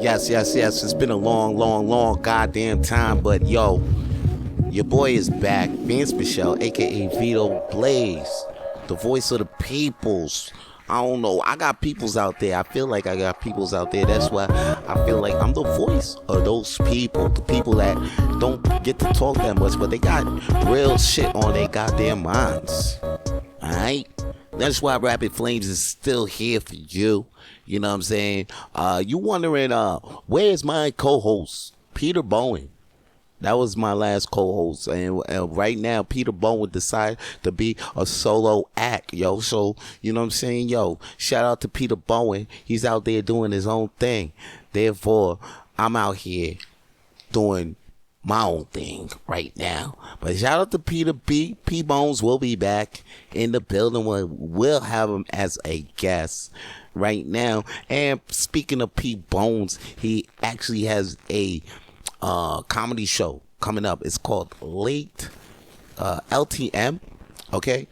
Yes. It's been a long goddamn time, but yo, your boy is back. Vance Michelle, aka Vito Blaze, the voice of the peoples. I don't know. I got peoples out there. I feel like I got peoples out there. That's why I feel like I'm the voice of those people. The people that don't get to talk that much, but they got real shit on their goddamn minds. Alright? That's why Rapid Flames is still here for you. You know what I'm saying? You wondering, where's my co-host, Peter Bowen? That was my last co-host, and right now Peter Bowen decided to be a solo act, yo. So you know what I'm saying, yo. Shout out to Peter Bowen. He's out there doing his own thing. Therefore, I'm out here doing my own thing right now. But shout out to Peter B. P Bones will be back in the building. We'll have him as a guest right now. And speaking of P Bones, he actually has a comedy show coming up. It's called Late LTM, okay?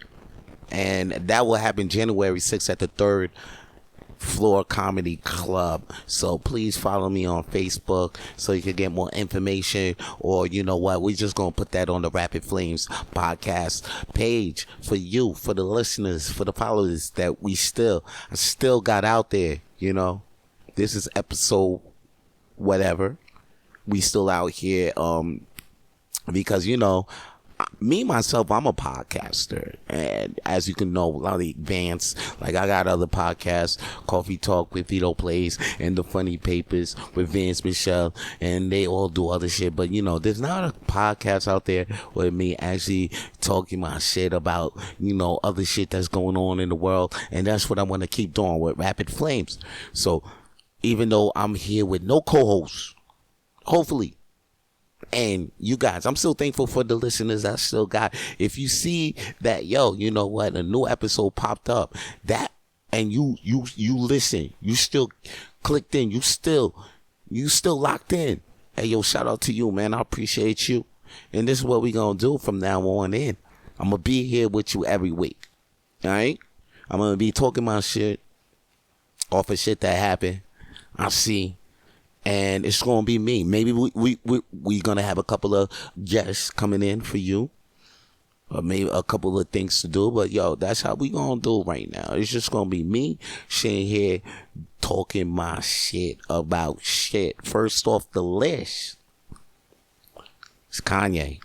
And that will happen January 6th at the 3rd Floor Comedy Club. So please follow me on Facebook so you can get more information, or you know what, we're just gonna put that on the Rapid Flames podcast page for you, for the listeners, for the followers that I still got out there. You know, this is episode whatever. We still out here, because, you know, me, myself, I'm a podcaster. And as you can know, a lot of Vance, like I got other podcasts, Coffee Talk with Vito Plays and The Funny Papers with Vance Michelle, and they all do other shit. But, you know, there's not a podcast out there with me actually talking my shit about, you know, other shit that's going on in the world. And that's what I want to keep doing with Rapid Flames. So even though I'm here with no co-hosts, hopefully, and you guys, I'm still thankful for the listeners I still got. If you see that, yo, you know what, a new episode popped up, that, and you listen, you still clicked in, you still locked in. Hey, yo, shout out to you, man. I appreciate you. And this is what we gonna do from now on in. I'm gonna be here with you every week. All right? I'm gonna be talking my shit off of shit that happened. I see. And it's gonna be me. Maybe we gonna have a couple of guests coming in for you, or maybe a couple of things to do. But yo, that's how we gonna do right now. It's just gonna be me sitting here talking my shit about shit. First off the list, it's Kanye.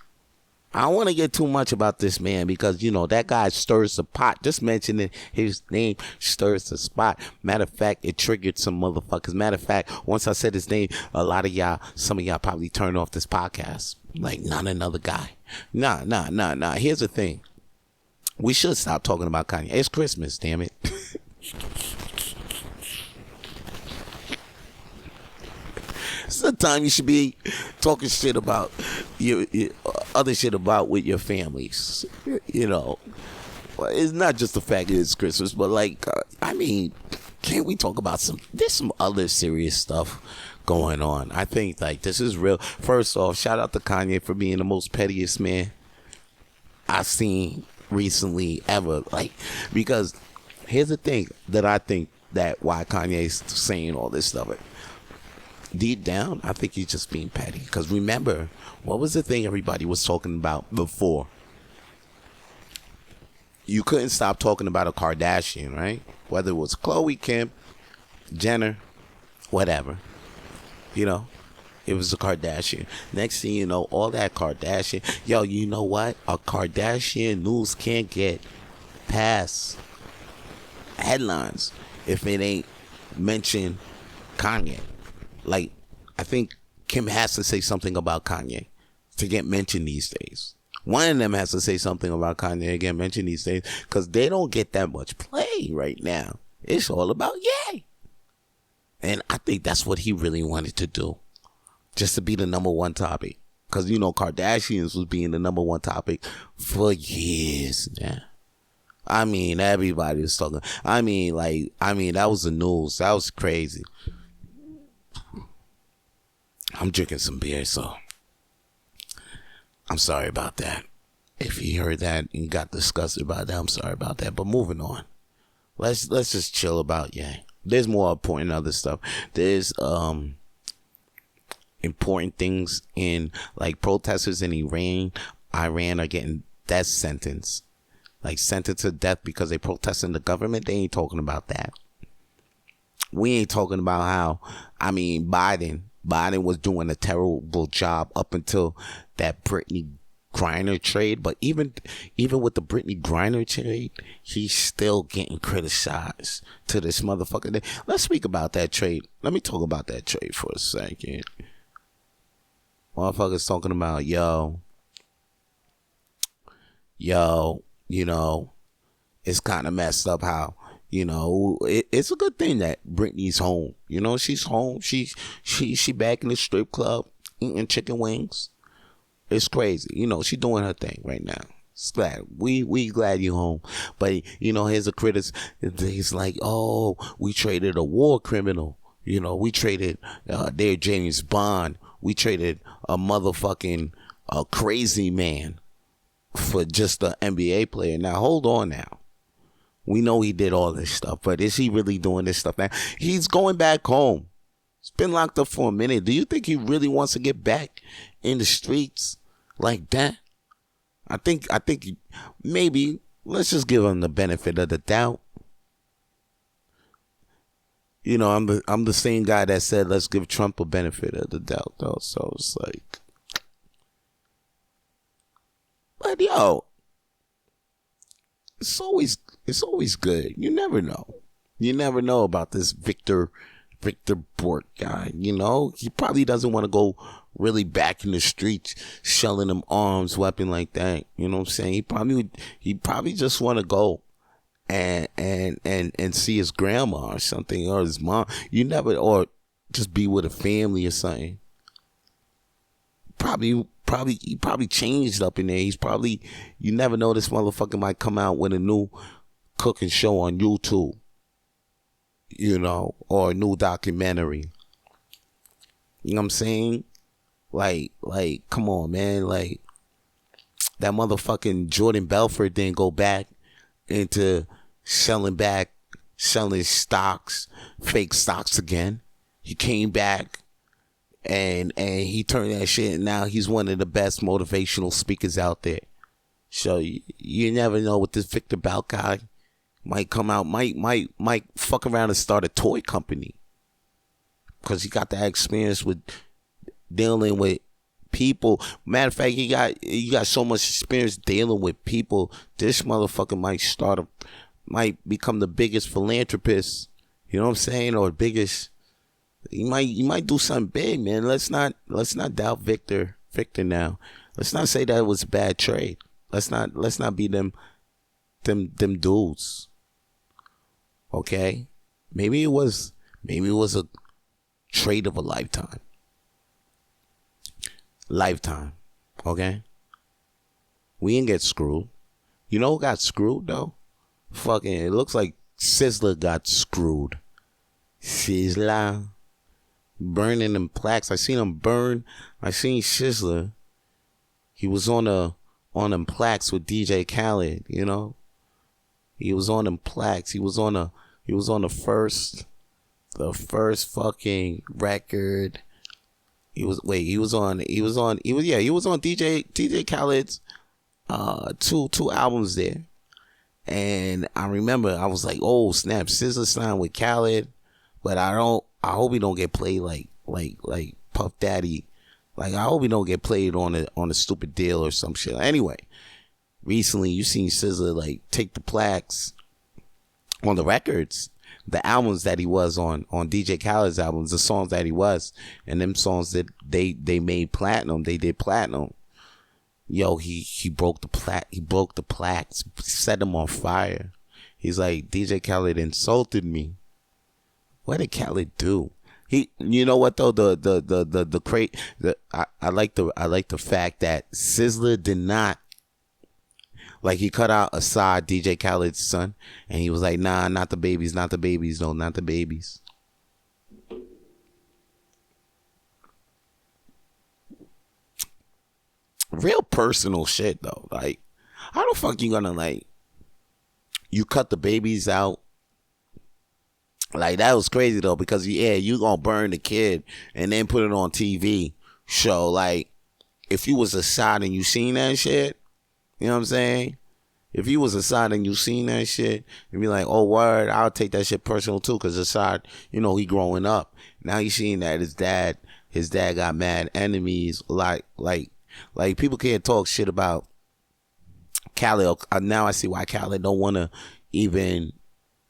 I don't want to get too much about this man because, you know, that guy stirs the pot. Just mentioning his name stirs the spot. Matter of fact, it triggered some motherfuckers. Matter of fact, once I said his name, some of y'all probably turned off this podcast. Like, not another guy. Nah. Here's the thing. We should stop talking about Kanye. It's Christmas, damn it. It's the time you should be talking shit about your other shit about with your families. You know, it's not just the fact that it's Christmas, but like, I mean, can't we talk about there's some other serious stuff going on. I think like this is real. First off, shout out to Kanye for being the most pettiest man I've seen recently ever. Like, because here's the thing that I think that why Kanye's saying all this stuff. Deep down, I think he's just being petty. Because remember, what was the thing everybody was talking about before? You couldn't stop talking about a Kardashian, right? Whether it was Khloe, Kim, Jenner, whatever. You know, it was a Kardashian. Next thing you know, all that Kardashian. Yo, you know what? A Kardashian news can't get past headlines if it ain't mention Kanye. Like, I think Kim has to say something about Kanye to get mentioned these days. One of them has to say something about Kanye to get mentioned these days because they don't get that much play right now. It's all about Ye. And I think that's what he really wanted to do. Just to be the number one topic. Because, you know, Kardashians was being the number one topic for years now. I mean, everybody was talking. I mean, that was the news. That was crazy. I'm drinking some beer, so I'm sorry about that. If you heard that and got disgusted about that, I'm sorry about that. But moving on. Let's just chill about Ye. There's more important other stuff. There's important things in, like, protesters in Iran are getting death sentence, like sentenced to death because they protesting the government. They ain't talking about that. We ain't talking about how, I mean, Biden was doing a terrible job up until that Brittney Griner trade. But even with the Brittney Griner trade, he's still getting criticized to this motherfucker day. Let's speak about that trade. Let me talk about that trade for a second. Motherfuckers talking about, yo, you know, it's kind of messed up how, you know, it's a good thing that Brittney's home. You know, she's home. She back in the strip club eating chicken wings. It's crazy. You know, she doing her thing right now. It's glad. We glad you home. But, you know, here's a critic. He's like, oh, we traded a war criminal. You know, we traded their James Bond. We traded a motherfucking crazy man for just an NBA player. Now, hold on now. We know he did all this stuff, but is he really doing this stuff now? He's going back home. He's been locked up for a minute. Do you think he really wants to get back in the streets like that? I think maybe let's just give him the benefit of the doubt. You know, I'm the same guy that said let's give Trump a benefit of the doubt, though. So it's like, but yo, it's always good. You never know. You never know about this Victor Bork guy. You know, he probably doesn't want to go really back in the streets shelling them arms weapon like that. You know what I'm saying? He probably just want to go and see his grandma or something, or his mom. You never, or just be with a family or something. He probably changed up in there. You never know, this motherfucker might come out with a new cooking show on YouTube, you know, or a new documentary. You know what I'm saying? Like, come on, man. Like, that motherfucking Jordan Belfort didn't go back into selling stocks, fake stocks again. He came back and he turned that shit, and now he's one of the best motivational speakers out there. So you never know with this Victor Bout guy. Might come out, might fuck around and start a toy company, because he got that experience with dealing with people. Matter of fact, he got so much experience dealing with people. This motherfucker might become the biggest philanthropist. You know what I'm saying? Or biggest. He might do something big, man. Let's not doubt Victor now. Let's not say that it was a bad trade. Let's not be them dudes. Okay? Maybe it was a trade of a lifetime. Okay? We didn't get screwed. You know who got screwed though? Fucking, it looks like Sizzla got screwed. Sizzla burning them plaques. I seen him burn. I seen Sizzla. He was on them plaques with DJ Khalid, you know? He was on them plaques. He was on the first fucking record. He was on DJ Khaled's two albums there. And I remember I was like, oh snap, Sizzla signed with Khaled, but I hope he don't get played like Puff Daddy. Like, I hope he don't get played on a stupid deal or some shit. Anyway, recently you seen Sizzla like take the plaques on the records, the albums that he was on DJ Khaled's albums, the songs that he was, and them songs that they made platinum, they did platinum. Yo, he broke the plaques, set them on fire. He's like, DJ Khaled insulted me. What did Khaled do? You know what though, I like the fact that Sizzla did not, like, he cut out Assad, DJ Khaled's son, and he was like, nah, not the babies, not the babies, no, not the babies. Real personal shit though. Like, how the fuck you gonna, like, you cut the babies out Like, that was crazy though, because yeah, you gonna burn the kid and then put it on TV show. Like, if you was a side and you seen that shit, you know what I'm saying? If you was a side and you seen that shit, you'd be like, oh, word, I'll take that shit personal too, because Assad, he growing up. Now you seen that his dad got mad enemies. Like people can't talk shit about Khaled. Now I see why Khaled don't want to even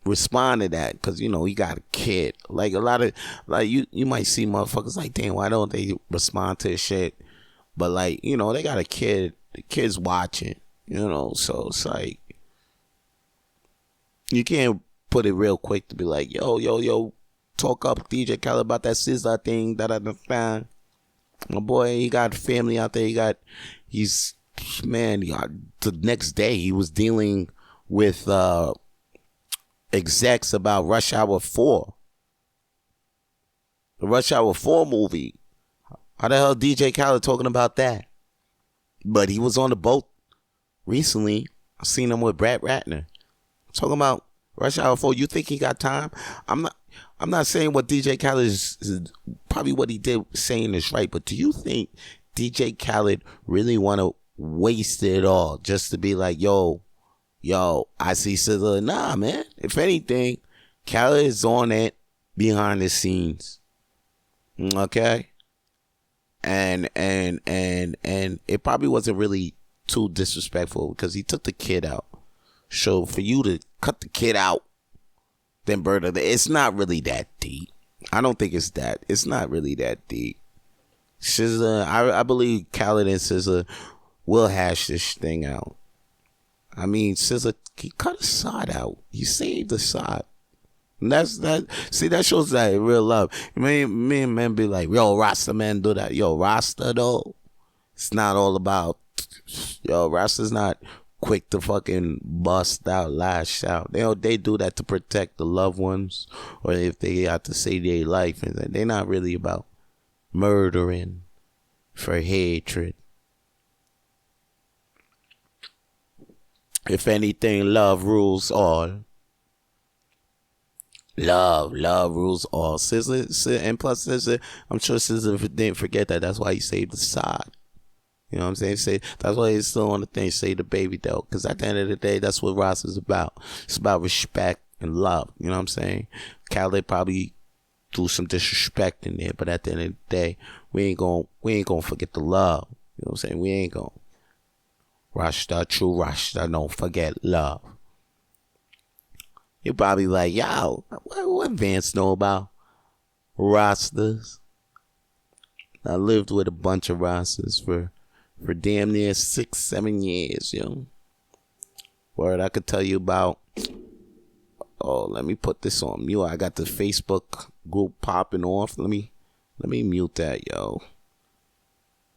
respond to that, because he got a kid. Like, a lot of, like, you might see motherfuckers like, damn, why don't they respond to this shit? But like, they got a kid. The kid's watching. So it's like, you can't put it real quick to be like, yo, talk up DJ Khaled about that Sizzla thing, da. My boy, he got family out there. The next day he was dealing with execs about Rush Hour 4. The Rush Hour 4 movie. How the hell DJ Khaled talking about that? But he was on the boat recently. I seen him with Brad Ratner talking about Rush Hour 4. You think he got time? I'm not saying what DJ Khaled is probably what he did saying is right, but do you think DJ Khaled really want to waste it all just to be like, yo, I see Sizzla? Nah, man. If anything, Khaled is on it behind the scenes. Okay? And it probably wasn't really too disrespectful because he took the kid out. So for you to cut the kid out, then murder it's not really that deep. I don't think it's not really that deep. Sizzla, I believe Khaled and Sizzla will hash this thing out. I mean, Sizzla, he cut a side out. He saved the side. And that shows that real love. Me and men be like, yo, Rasta man do that. Yo, Rasta though, it's not all about, Rasta's not quick to fucking bust out, lash out. They do that to protect the loved ones, or if they have to save their life, and they're not really about murdering for hatred. If anything, love rules all. Love rules all. Sizzla, and plus Sizzla, I'm sure Sizzla didn't forget that. That's why he saved the side. You know what I'm saying? That's why he's still on the thing. Save the baby though, because at the end of the day, that's what Ross is about. It's about respect and love. You know what I'm saying? Khaled probably threw some disrespect in there, but at the end of the day, we ain't gonna forget the love. You know what I'm saying? We ain't gonna. Rasta, true Rasta, don't forget love. You're probably like, yo, what Vance know about Rastas? I lived with a bunch of Rastas for damn near 6-7 years, Word, I could tell you about. Oh, let me put this on mute. I got the Facebook group popping off. Let me mute that, yo.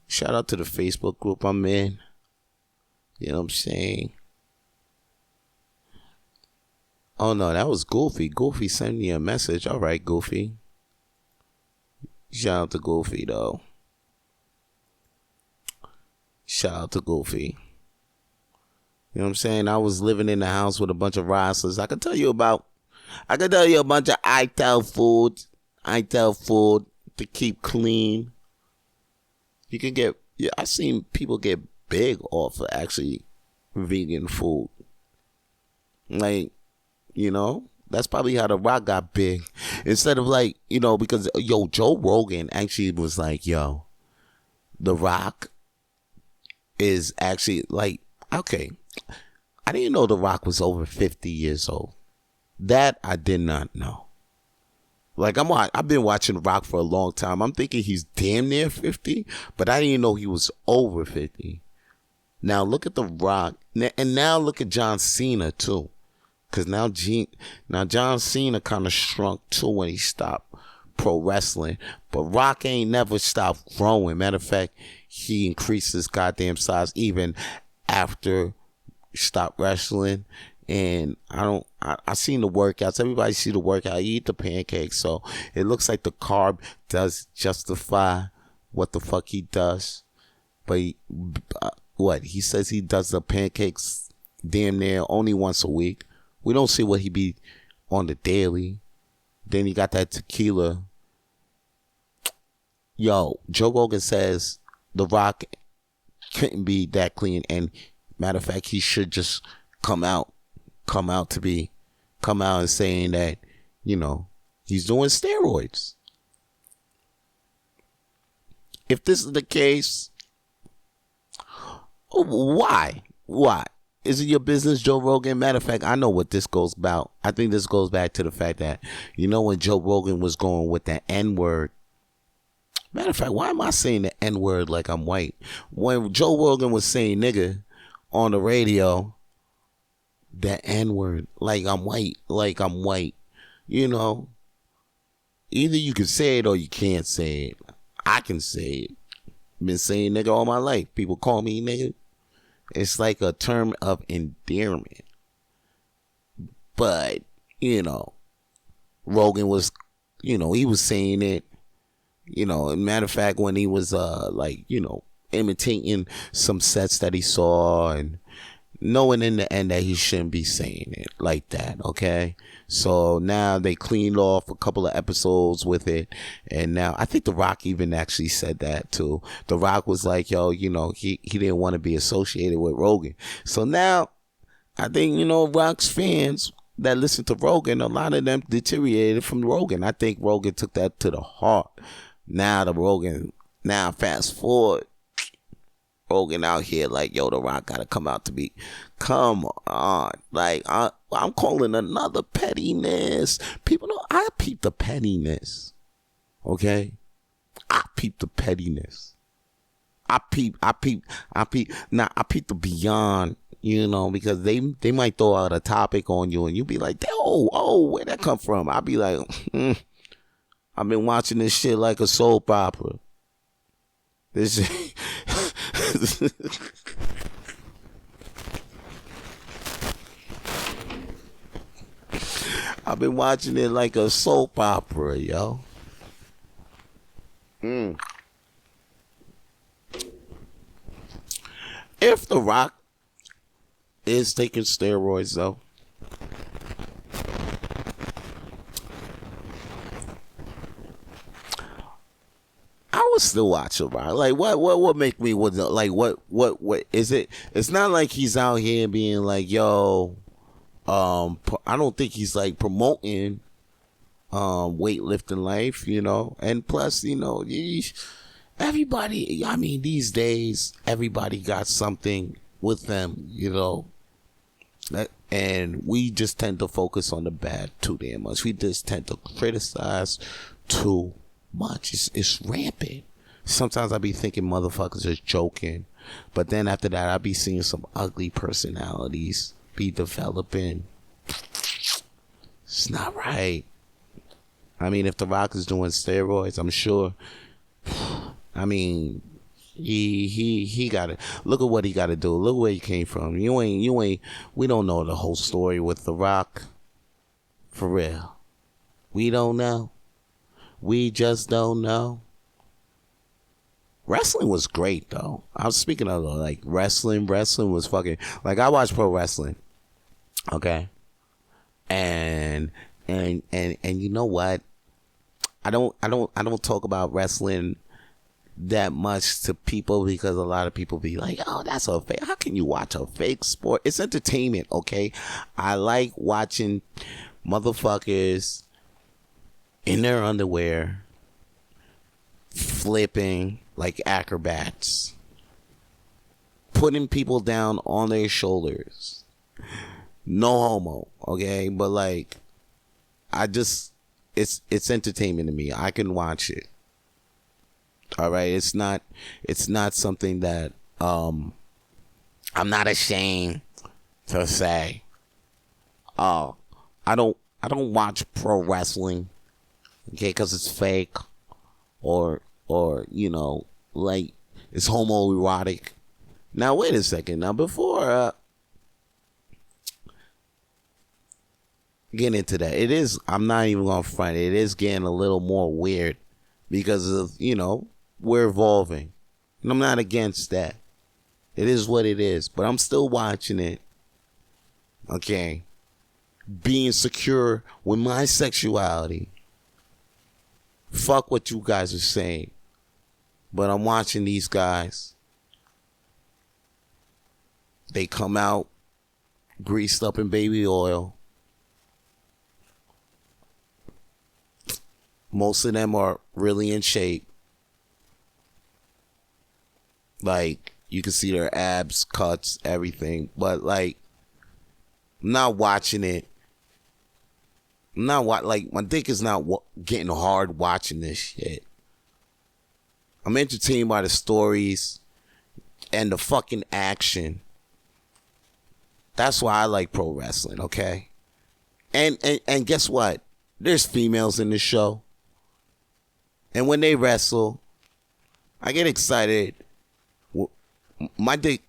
Shout out to the Facebook group I'm in. You know what I'm saying? Oh, no, that was Goofy. Goofy sent me a message. All right, Goofy. Shout out to Goofy, though. Shout out to Goofy. You know what I'm saying? I was living in the house with a bunch of wrestlers. I could tell you a bunch of ITEL food to keep clean. You can get, I've seen people get big off of actually vegan food. Like, that's probably how The Rock got big. Instead of like, because, Joe Rogan actually was like, yo, The Rock is actually like, okay, I didn't know The Rock was over 50 years old. That I did not know. Like, I've been watching The Rock for a long time. I'm thinking he's damn near 50, but I didn't know he was over 50. Now look at The Rock, and now look at John Cena too. Because now John Cena kind of shrunk too when he stopped pro wrestling. But Rock ain't never stopped growing. Matter of fact, he increased his goddamn size even after he stopped wrestling. And I seen the workouts. Everybody see the workout. He eat the pancakes. So it looks like the carb does justify what the fuck he does. But he says he does the pancakes damn near only once a week. We don't see what he be on the daily. Then you got that tequila. Yo, Joe Rogan says The Rock couldn't be that clean, and matter of fact, he should just come out and saying that, you know, he's doing steroids. If this is the case, why? Is it your business, Joe Rogan? Matter of fact, I know what this goes about. I think this goes back to the fact that, you know, when Joe Rogan was going with that N-word. Matter of fact, why am I saying the N-word like I'm white? When Joe Rogan was saying nigga on the radio, that N-word, like I'm white. You know, either you can say it or you can't say it. I can say it. Been saying nigga all my life. People call me nigga. It's like a term of endearment. But, you know, Rogan was, you know, he was saying it. You know, matter of fact, when he was like, you know, imitating some sets that he saw and knowing in the end that he shouldn't be saying it like that, okay? So now they cleaned off a couple of episodes with it, and now I think The Rock even actually said that too. The Rock was like, yo, you know, he didn't want to be associated with Rogan. So now I think, you know, Rock's fans that listen to Rogan, a lot of them deteriorated from Rogan. I think Rogan took that to the heart. Now fast forward, Rogan out here like, yo, The Rock gotta come out to be, come on, like I'm calling another pettiness. People know I peep the pettiness, okay? I peep the pettiness. I peep the beyond, you know, because they might throw out a topic on you and you be like, oh, where'd that come from? I'll be like, I've been watching this shit like a soap opera. This I've been watching it like a soap opera, yo. If The Rock is taking steroids, though, I would still watch The Rock. Like, what make me like what is it? It's not like he's out here being like, yo, I don't think he's like promoting weightlifting life, you know. And plus, you know, everybody, I mean, these days everybody got something with them, you know. And we just tend to focus on the bad too damn much. We just tend to criticize too much. It's rampant. Sometimes I be thinking motherfuckers is joking, but then after that I be seeing some ugly personalities be developing. It's not right. I mean, if The Rock is doing steroids, I'm sure, I mean, he got it. Look at what he got to do. Look where he came from. You ain't. We don't know the whole story with The Rock. For real, we don't know. We just don't know. Wrestling was great though. I was speaking of like wrestling. Wrestling was fucking, like, I watch pro wrestling. Okay. And you know what? I don't talk about wrestling that much to people because a lot of people be like, oh, that's a fake. How can you watch a fake sport? It's entertainment, okay? I like watching motherfuckers in their underwear flipping like acrobats, putting people down on their shoulders. No homo, okay? But like, it's entertainment to me. I can watch it. All right, it's not something that I'm not ashamed to say. I don't watch pro wrestling, okay, because it's fake, or you know, like, it's homoerotic. Now wait a second. Now before get into that, it is, I'm not even gonna front, it is getting a little more weird because of, you know, we're evolving, and I'm not against that. It is what it is, but I'm still watching it, okay, being secure with my sexuality, Fuck what you guys are saying. But I'm watching these guys. They come out greased up in baby oil. Most of them are really in shape. Like, you can see their abs, cuts, everything. But, like, I'm not watching it. Like, my dick is not getting hard watching this shit. I'm entertained by the stories and the fucking action. That's why I like pro wrestling, okay? And guess what? There's females in the show. And when they wrestle, I get excited. My dick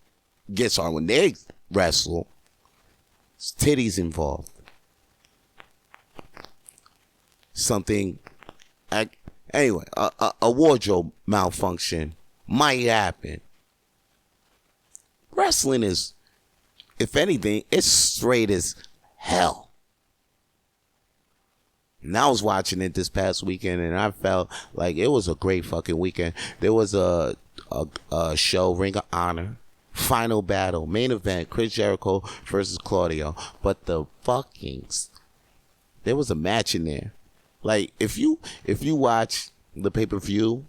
gets hard when they wrestle. There's titties involved. Anyway, a wardrobe malfunction might happen. Wrestling is, if anything, it's straight as hell. And I was watching it this past weekend, and I felt like it was a great fucking weekend. There was a show, Ring of Honor, final battle, main event, Chris Jericho versus Claudio. But there was a match in there. Like, if you watch the pay-per-view,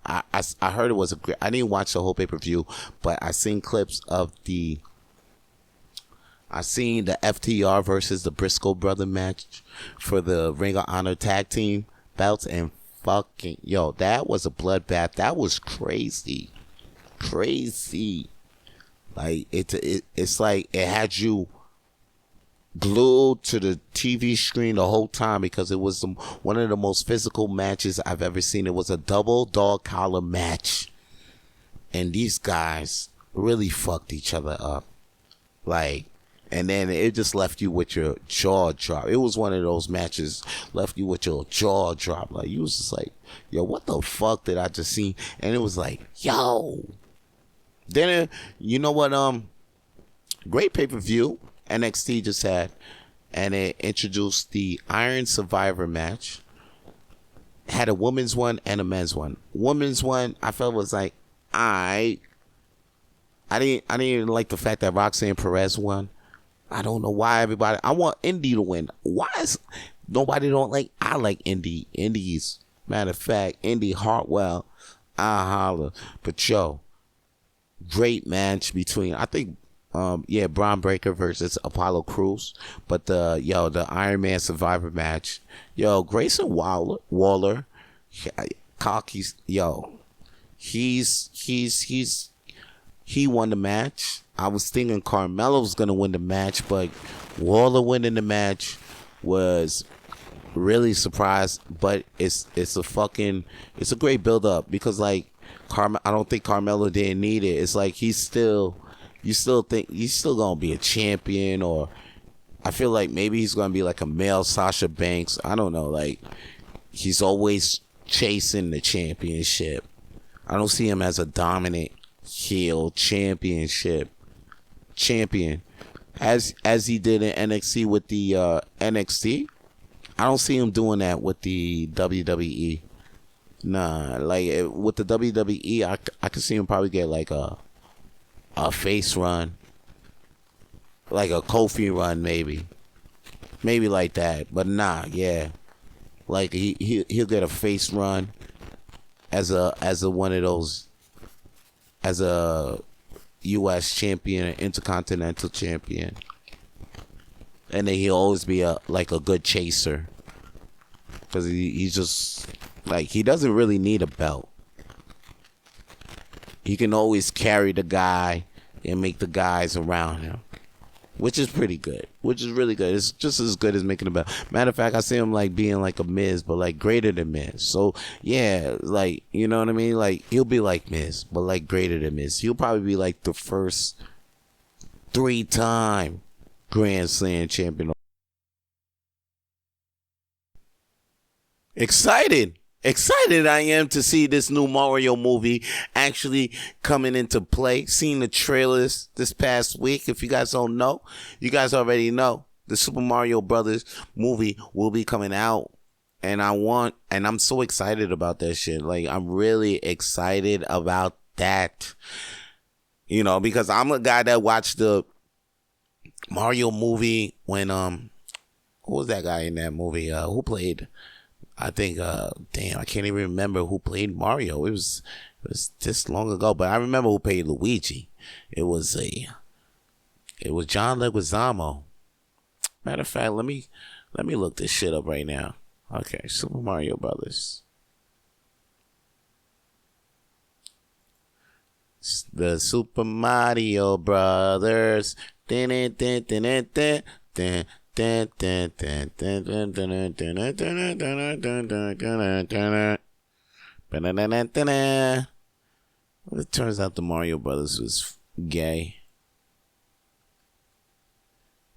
I heard it was a great. I didn't watch the whole pay-per-view, but I seen clips of I seen the FTR versus the Briscoe brother match for the Ring of Honor tag team belts, and fucking that was a bloodbath. That was crazy. Like it's like it had you glued to the TV screen the whole time, because it was one of the most physical matches I've ever seen. It was a double dog collar match, and these guys really fucked each other up. Like, and then it just left you with your jaw drop. It was one of those matches left you with your jaw drop. Like, you was just like, yo, what the fuck did I just see? And it was like, yo. Then, you know what? Great pay-per-view NXT just had. And it introduced the Iron Survivor match. Had a women's one and a men's one. Women's one, I felt was like, I didn't even like the fact that Roxanne Perez won. I don't know why everybody. I want Indy to win. Why is nobody don't like? I like Indy. Indy's, matter of fact, Indy Hartwell. I holler. But yo, great match between, I think, Braun Breaker versus Apollo Crews. But the Iron Man Survivor match, Grayson Waller, Cocky's, he won the match. I was thinking Carmelo was gonna win the match, but Waller winning the match was really surprised. But it's a great build up, because like I don't think Carmelo didn't need it. It's like you still think he's still gonna be a champion, or I feel like maybe he's gonna be like a male Sasha Banks. I don't know. Like, he's always chasing the championship. I don't see him as a dominant heel champion, as he did in NXT with the NXT. I don't see him doing that with the WWE. Nah, like with the WWE, I could see him probably get like a face run, like a Kofi run, maybe like that. But nah, like he'll get a face run as a one of those, as a U.S. champion, an intercontinental champion, and then he'll always be a good chaser, because he's just like, he doesn't really need a belt. He can always carry the guy and make the guys around him, which is pretty good, which is really good. It's just as good as making a belt. Matter of fact, I see him like being like a Miz, but like greater than Miz. So yeah, like, you know what I mean? Like, he'll be like Miz, but like greater than Miz. He'll probably be like the first 3-time Grand Slam champion. Excited I am to see this new Mario movie actually coming into play. Seen the trailers this past week. If you guys don't know, you guys already know the Super Mario Brothers movie will be coming out And I'm so excited about that shit. Like, I'm really excited about that. You know, because I'm a guy that watched the Mario movie when, who was that guy in that movie? Who played, I think, damn, I can't even remember who played Mario. It was this long ago, but I remember who played Luigi. It was John Leguizamo. Matter of fact, let me look this shit up right now. Okay, Super Mario Brothers. The Super Mario Brothers. It turns out the Mario Brothers was gay.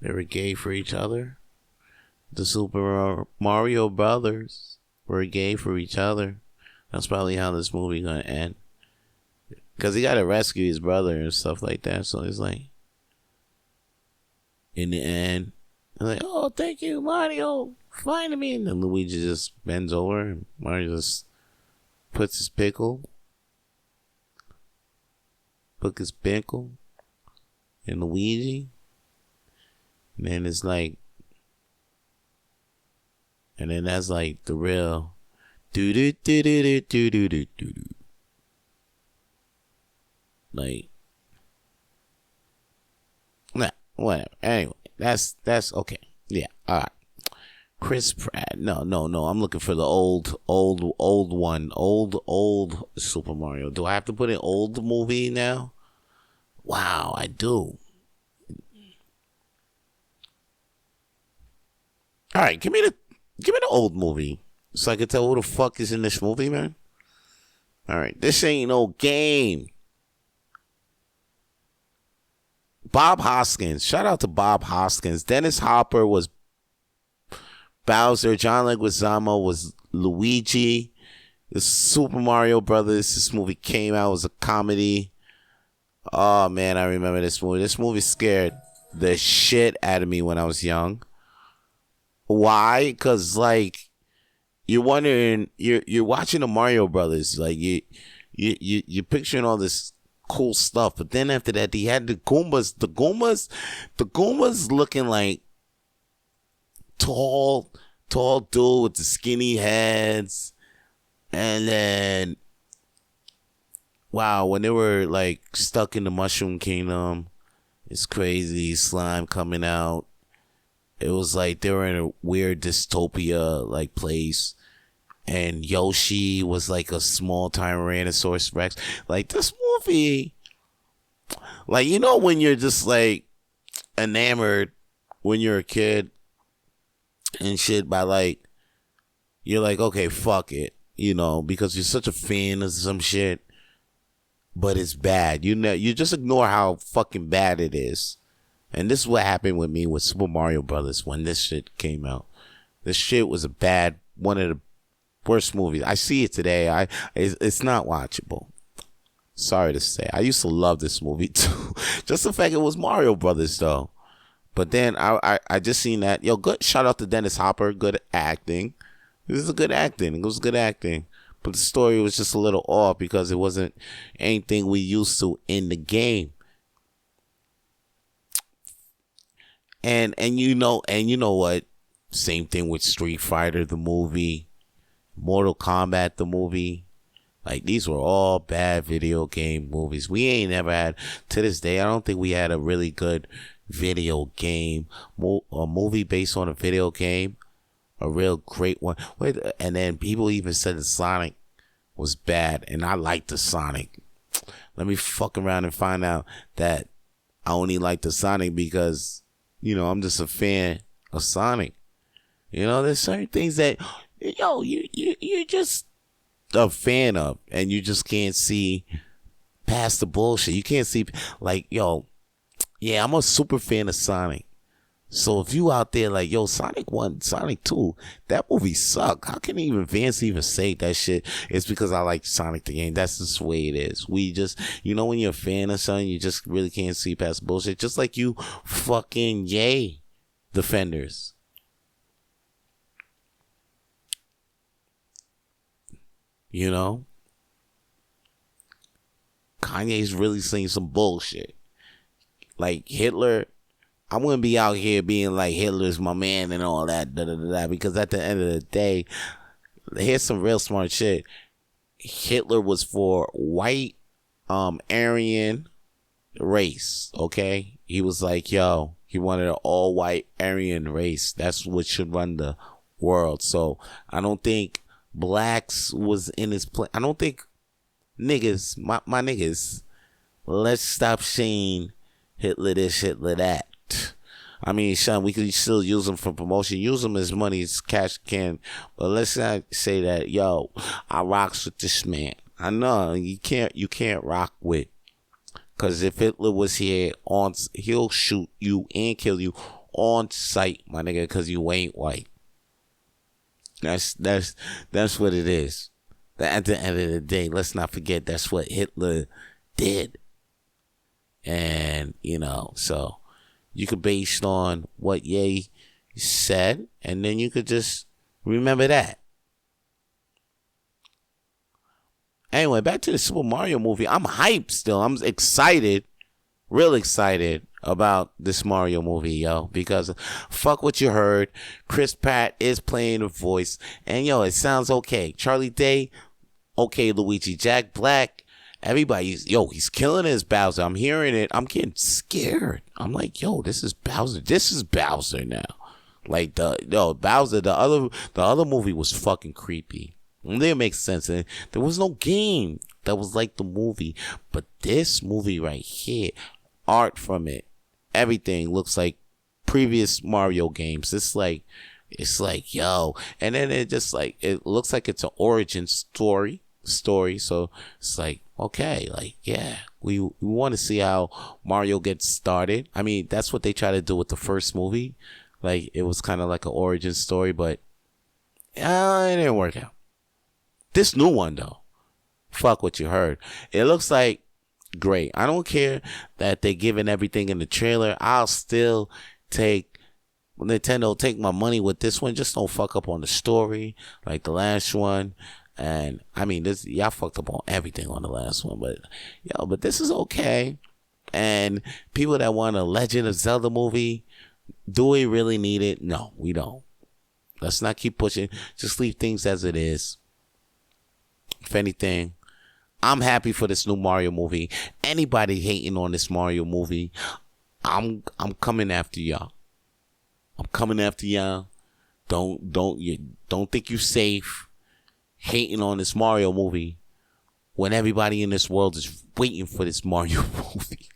They were gay for each other. The Super Mario Brothers were gay for each other. That's probably how this movie gonna end. Because he got to rescue his brother and stuff like that. So he's like, in the end, he's like, oh, thank you, Mario, finding me. And then Luigi just bends over and Mario just puts his pickle in Luigi. And then it's like, and then that's like the real do do do do do do do do do. Like, nah, whatever. Anyway, that's okay. Yeah, all right. Chris Pratt. No. I'm looking for the old one. Old Super Mario. Do I have to put an old movie now? Wow, I do. All right, give me the old movie so I can tell who the fuck is in this movie, man. All right, this ain't no game. Bob Hoskins. Shout out to Bob Hoskins. Dennis Hopper was Bowser. John Leguizamo was Luigi. The Super Mario Brothers. This movie came out. It was a comedy. Oh, man, I remember this movie. This movie scared the shit out of me when I was young. Why? Because, like, you're wondering, you're watching the Mario Brothers. Like, you're picturing all this cool stuff, but then after that he had the Goombas looking like tall dude with the skinny heads. And then wow, when they were like stuck in the Mushroom Kingdom, it's crazy, slime coming out. It was like they were in a weird dystopia like place, and Yoshi was like a small Tyrannosaurus Rex. Like, this movie, like, you know when you're just like enamored when you're a kid and shit by like, you're like, okay, fuck it, you know, because you're such a fan of some shit, but it's bad. You know, you just ignore how fucking bad it is. And this is what happened with me with Super Mario Brothers when this shit came out. This shit was one of the worst movies. I see it today. It's not watchable. Sorry to say. I used to love this movie too. Just the fact it was Mario Brothers though. But then I just seen that. Yo, good shout out to Dennis Hopper. Good acting. This is good acting. It was good acting. But the story was just a little off because it wasn't anything we used to in the game. And you know what? Same thing with Street Fighter the movie, Mortal Kombat the movie. Like, these were all bad video game movies. We ain't never had, to this day, I don't think we had a really good video game, a movie based on a video game, a real great one. And then people even said that Sonic was bad, and I liked the Sonic. Let me fuck around and find out that I only like the Sonic because, you know, I'm just a fan of Sonic. You know, there's certain things that, yo, you're just a fan of, and you just can't see past the bullshit. You can't see, like, yo, yeah, I'm a super fan of Sonic. So if you out there like, yo, Sonic 1, Sonic 2, that movie sucked. How can even Vance even say that shit? It's because I like Sonic the game. That's just the way it is. We just, you know, when you're a fan of something, you just really can't see past bullshit. Just like you fucking yay defenders. You know? Kanye's really saying some bullshit. Like Hitler, I wouldn't be out here being like Hitler's my man and all that, because at the end of the day, here's some real smart shit. Hitler was for white, Aryan race, okay? He was like, yo, he wanted an all-white Aryan race. That's what should run the world. So I don't think blacks was in his plan. I don't think niggas, my niggas, let's stop saying Hitler this, Hitler that. I mean, Sean, we could still use them for promotion. Use them as money as cash can. But let's not say that, yo, I rocks with this man. I know you can't rock with. Because if Hitler was here, he'll shoot you and kill you on sight, my nigga, because you ain't white. That's what it is. At the end of the day, let's not forget that's what Hitler did. And, you know, so you could base on what Ye said, and then you could just remember that. Anyway, back to the Super Mario movie. I'm hyped still. I'm excited, real excited about this Mario movie, yo. Because fuck what you heard. Chris Pratt is playing the voice. And, yo, it sounds okay. Charlie Day, okay. Luigi. Jack Black, everybody's, yo, he's killing his Bowser. I'm hearing it. I'm getting scared. I'm like, yo, this is Bowser. This is Bowser now. Like, Bowser, the other movie was fucking creepy. It didn't make sense. And there was no game that was like the movie. But this movie right here, art from it, everything looks like previous Mario games. It's like, yo. And then it just like, it looks like it's an origin story. So it's like, okay, like, yeah, we want to see how Mario gets started. I mean, that's what they try to do with the first movie. Like, it was kind of like an origin story, but it didn't work out. This new one, though, fuck what you heard. It looks like great. I don't care that they're giving everything in the trailer. I'll still take Nintendo, take my money with this one. Just don't fuck up on the story like the last one. And I mean, y'all fucked up on everything on the last one, but this is okay. And people that want a Legend of Zelda movie, do we really need it? No, we don't. Let's not keep pushing. Just leave things as it is. If anything, I'm happy for this new Mario movie. Anybody hating on this Mario movie, I'm coming after y'all. I'm coming after y'all. Don't think you're safe hating on this Mario movie when everybody in this world is waiting for this Mario movie.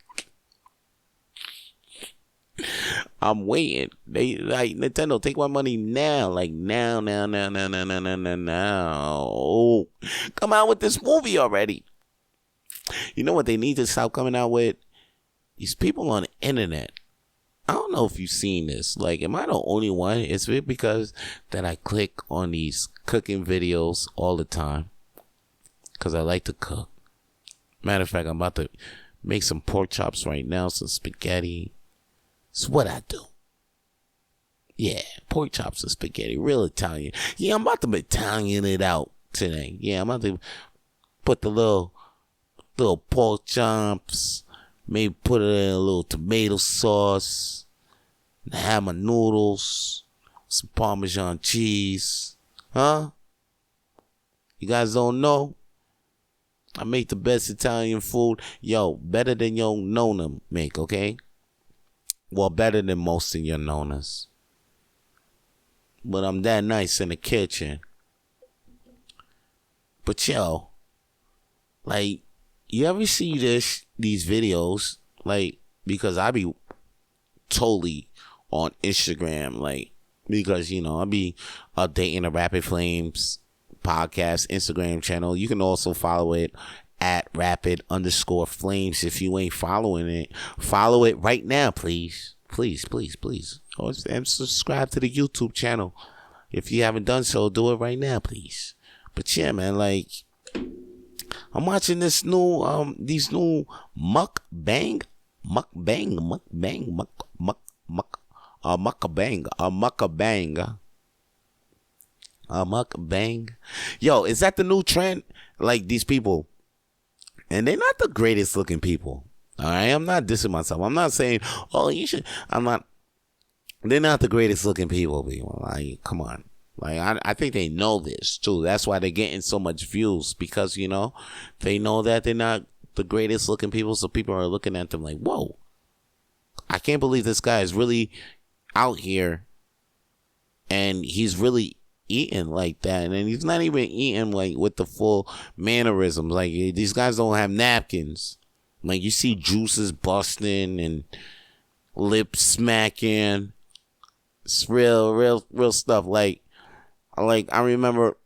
I'm waiting. They like, Nintendo, take my money now. Like now. Come out with this movie already. You know what they need to stop coming out with? These people on the internet. I don't know if you've seen this. Like, am I the only one? It's because that I click on these cooking videos all the time. Because I like to cook. Matter of fact, I'm about to make some pork chops right now, some spaghetti. It's what I do. Yeah, pork chops and spaghetti, real Italian. Yeah, I'm about to Italian it out today. Yeah, I'm about to put the little pork chops, maybe put it in a little tomato sauce, and have my noodles, some Parmesan cheese. Huh? You guys don't know? I make the best Italian food. Yo, better than your Nona make, okay? Well, better than most of your Nonas. But I'm that nice in the kitchen. But yo, like, you ever see these videos? Like, because I be totally on Instagram, like, because, you know, I be updating the Rapid Flames podcast Instagram channel. You can also follow it at rapid_flames. If you ain't following it, follow it right now, please. Please. And subscribe to the YouTube channel. If you haven't done so, do it right now, please. But yeah, man, like, I'm watching these new mukbang. A mukbang. Yo, is that the new trend? Like these people, and they're not the greatest looking people. All right, I'm not dissing myself. I'm not saying, oh, you should. I'm not. They're not the greatest looking people. Like, come on. Like, I think they know this too. That's why they're getting so much views, because they know that they're not the greatest looking people. So people are looking at them like, whoa, I can't believe this guy is really out here, and he's really eating like that, and he's not even eating like with the full mannerisms. Like, these guys don't have napkins. Like, you see juices busting and lip smacking. It's real stuff. Like I remember,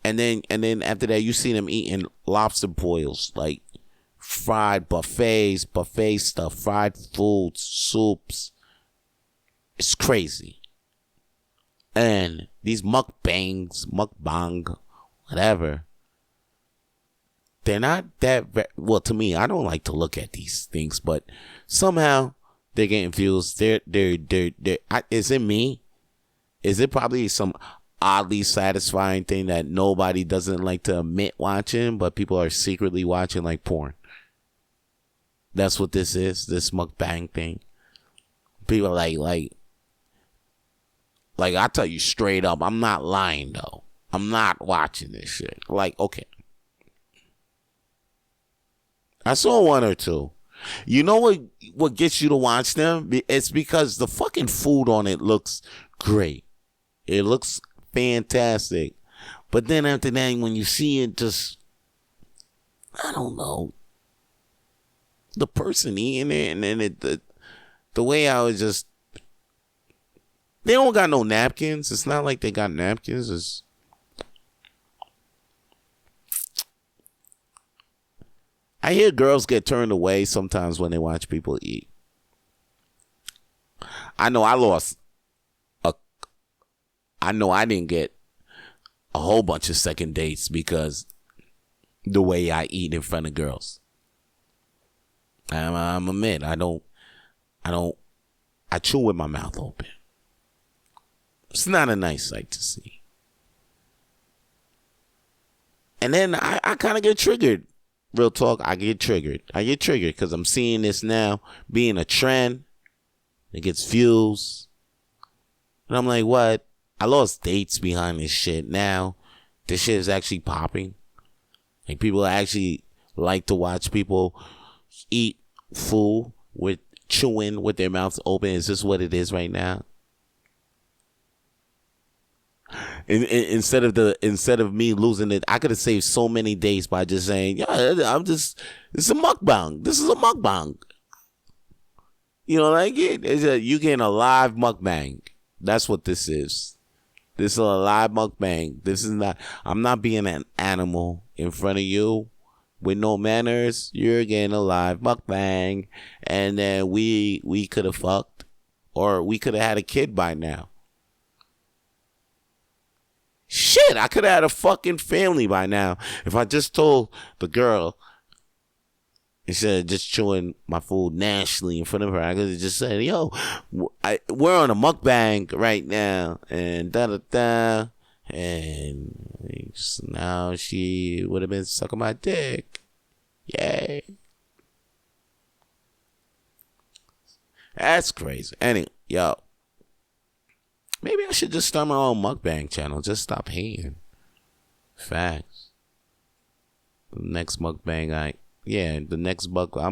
and then after that, you see them eating lobster boils, like fried buffet stuff, fried foods, soups. It's crazy. And these mukbang, whatever, they're not that well to me. I don't like to look at these things, but somehow they're getting views. They're is it me? Is it probably some oddly satisfying thing that nobody doesn't like to admit watching, but people are secretly watching like porn? That's what this is, this mukbang thing. People are like I tell you straight up, I'm not lying though. I'm not watching this shit. Like, okay. I saw one or two. You know what gets you to watch them? It's because the fucking food on it looks great. It looks fantastic. But then after that, when you see it, just, I don't know, the person eating it, and then the way I was just, they don't got no napkins. It's not like they got napkins. I hear girls get turned away sometimes when they watch people eat. I know I didn't get a whole bunch of second dates because the way I eat in front of girls. I'm admit, I chew with my mouth open. It's not a nice sight to see. And then I kind of get triggered. Real talk, I get triggered because I'm seeing this now being a trend. It gets views. And I'm like, what? I lost dates behind this shit. Now, this shit is actually popping. Like, people actually like to watch people eat food with chewing with their mouths open. Is this what it is right now? Instead of me losing it, I could have saved so many days by just saying, yeah, this is a mukbang. This is a mukbang. You know, like you getting a live mukbang. That's what this is. This is a live mukbang. This is not, I'm not being an animal in front of you with no manners. You're getting a live mukbang. And then we could have fucked, or we could have had a kid by now. Shit, I could have had a fucking family by now if I just told the girl, instead of just chewing my food nationally in front of her, I could have just said, yo, we're on a mukbang right now, and da-da-da, and now she would have been sucking my dick. Yay. That's crazy. Anyway, yo. Maybe I should just start my own mukbang channel. Just stop hating. Facts. The next mukbang, I'm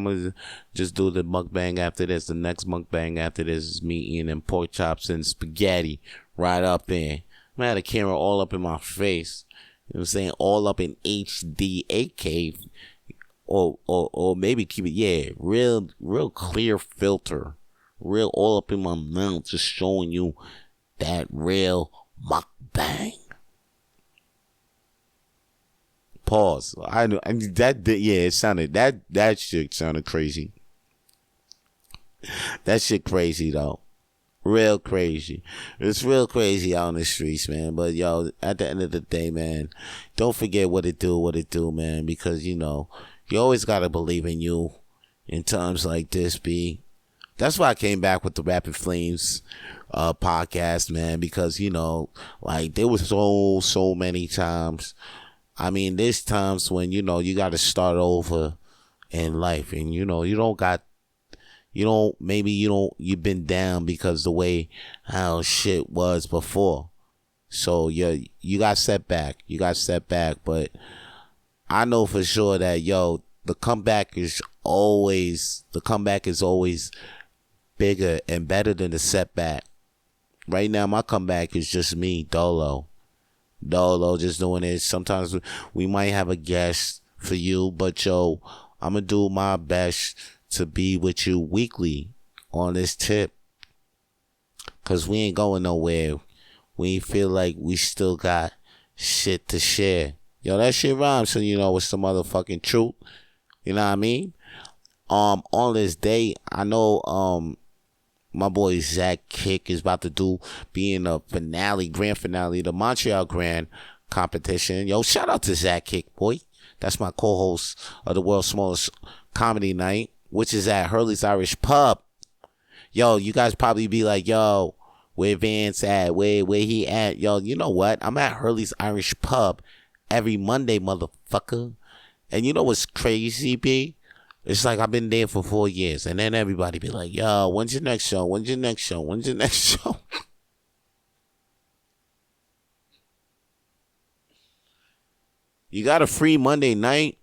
going to just do the mukbang after this. The next mukbang after this is me eating them pork chops and spaghetti right up there. I'm going to have the camera all up in my face. You know what I'm saying? All up in HD, 8K. Or maybe keep it, real clear filter. Real all up in my mouth, just showing you that real mukbang. Pause. I know. I mean, it sounded that shit sounded crazy. That shit crazy though. Real crazy. It's real crazy out in the streets, man. But yo, at the end of the day, man, don't forget what it do, man. Because you always gotta believe in you in times like this, B. That's why I came back with the Rapid Flames podcast, man, because, you know, like, there was so many times. I mean, there's times when, you know, you got to start over in life, and, you know, you've been down because the way how shit was before. So you got setback, but I know for sure that, yo, the comeback is always bigger and better than the setback. Right now, my comeback is just me, Dolo, just doing it. Sometimes we might have a guest for you, but yo, I'm gonna do my best to be with you weekly on this tip, cause we ain't going nowhere. We feel like we still got shit to share. Yo, that shit rhymes, so you know it's some motherfucking truth. You know what I mean? On this day, I know my boy Zach Kick is about to be in the grand finale, the Montreal Grand competition. Yo, shout out to Zach Kick, boy. That's my co-host of the world's smallest comedy night, which is at Hurley's Irish Pub. Yo, you guys probably be like, yo, where Vance at? Where he at? Yo, you know what? I'm at Hurley's Irish Pub every Monday, motherfucker. And you know what's crazy, B? It's like I've been there for 4 years, and then everybody be like, yo, when's your next show? When's your next show? When's your next show? You got a free Monday night?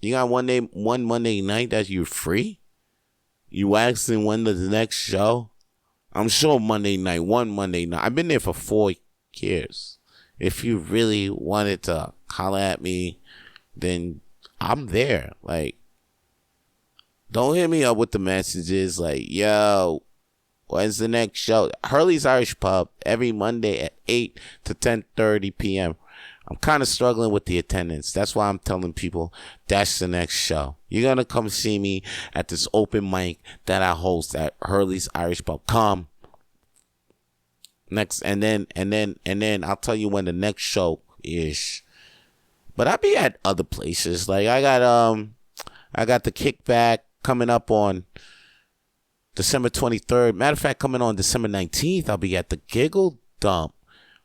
You got one Monday night that you're free? You asking when the next show? I'm sure one Monday night. I've been there for 4 years. If you really wanted to holler at me, then I'm there. Like, don't hit me up with the messages like, yo, when's the next show? Hurley's Irish Pub every Monday at 8 to 10:30 p.m. I'm kind of struggling with the attendance. That's why I'm telling people that's the next show. You're going to come see me at this open mic that I host at Hurley's Irish Pub. Come. Next, and then I'll tell you when the next show is. But I'll be at other places. Like I got the Kickback coming up on December 23rd. Matter of fact, coming on December 19th, I'll be at the Giggle Dump,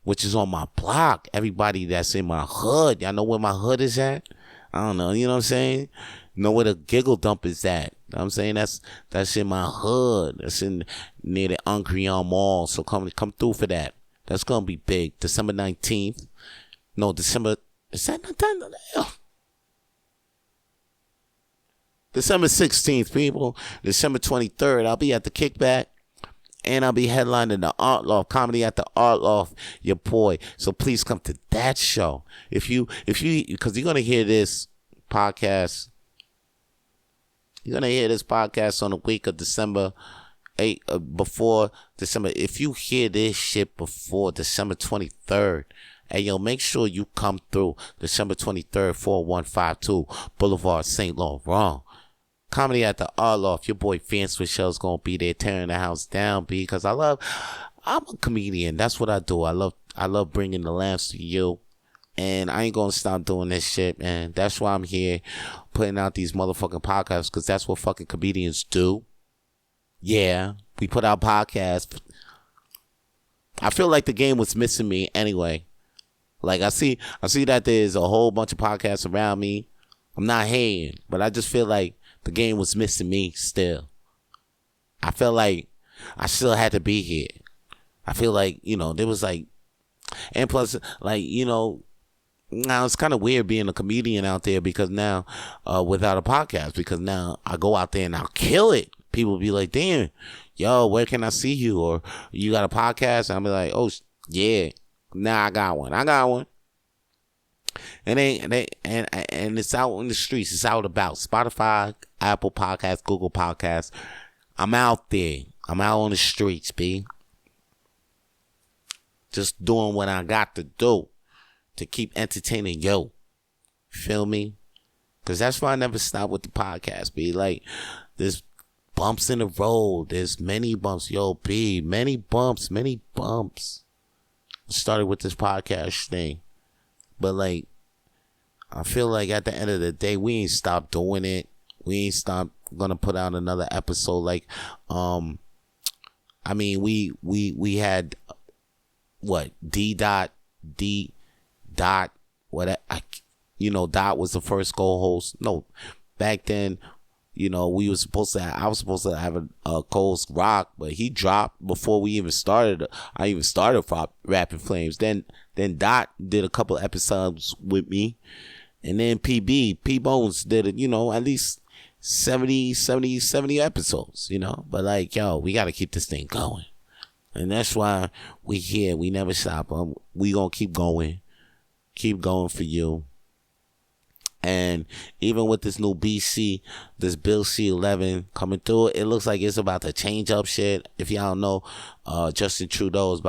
which is on my block. Everybody that's in my hood, y'all know where my hood is at? I don't know, you know what I'm saying? Know where the Giggle Dump is at. You know what I'm saying? That's in my hood. That's near the Angrion Mall. So come through for that. That's gonna be big. December 19th. No, December. Is that not that? December 16th, people. December 23rd, I'll be at the Kickback. And I'll be headlining the Art Loft, Comedy at the Art Loft, your boy. So please come to that show. If you, because you're going to hear this podcast. You're going to hear this podcast on the week of December 8th, before December. If you hear this shit before December 23rd, hey, yo, make sure you come through December 23rd, 4152 Boulevard, St. Laurent. Comedy at the Art Loft. Your boy Vance Michelle's gonna be there tearing the house down, because I'm a comedian. That's what I do. I love bringing the laughs to you, and I ain't gonna stop doing this shit, man. That's why I'm here putting out these motherfucking podcasts, because that's what fucking comedians do. Yeah, we put out podcasts. I feel like the game was missing me anyway. Like I see that there's a whole bunch of podcasts around me. I'm not hating, but I just feel like the game was missing me still. I felt like I still had to be here. I feel like, you know, there was like, and plus, like, you know, now it's kind of weird being a comedian out there, because now, without a podcast, because now I go out there and I'll kill it. People be like, damn, yo, where can I see you? Or you got a podcast? And I'll be like, oh, yeah, now I got one. And it's out in the streets. It's out about Spotify, Apple Podcasts, Google Podcasts. I'm out there. I'm out on the streets, B. Just doing what I got to do to keep entertaining you. Feel me? Because that's why I never stop with the podcast, B. Like, there's bumps in the road. There's many bumps. Yo, B, many bumps. Started with this podcast thing. But, like, I feel like at the end of the day, we ain't stopped doing it. We ain't stopped gonna put out another episode. Like, I mean, we had what D what Dot was the first co-host. No, back then, we were supposed to. I was supposed to have a co-host, Rock, but he dropped before we even started. I even started Rapping Flames. Then Dot did a couple episodes with me, and then P Bones did at least 70 episodes. But like, yo, we got to keep this thing going, and that's why we here. We never stop. We gonna keep going for you. And even with this new this Bill C-11 coming through, it looks like it's about to change up shit. If y'all know, Justin Trudeau is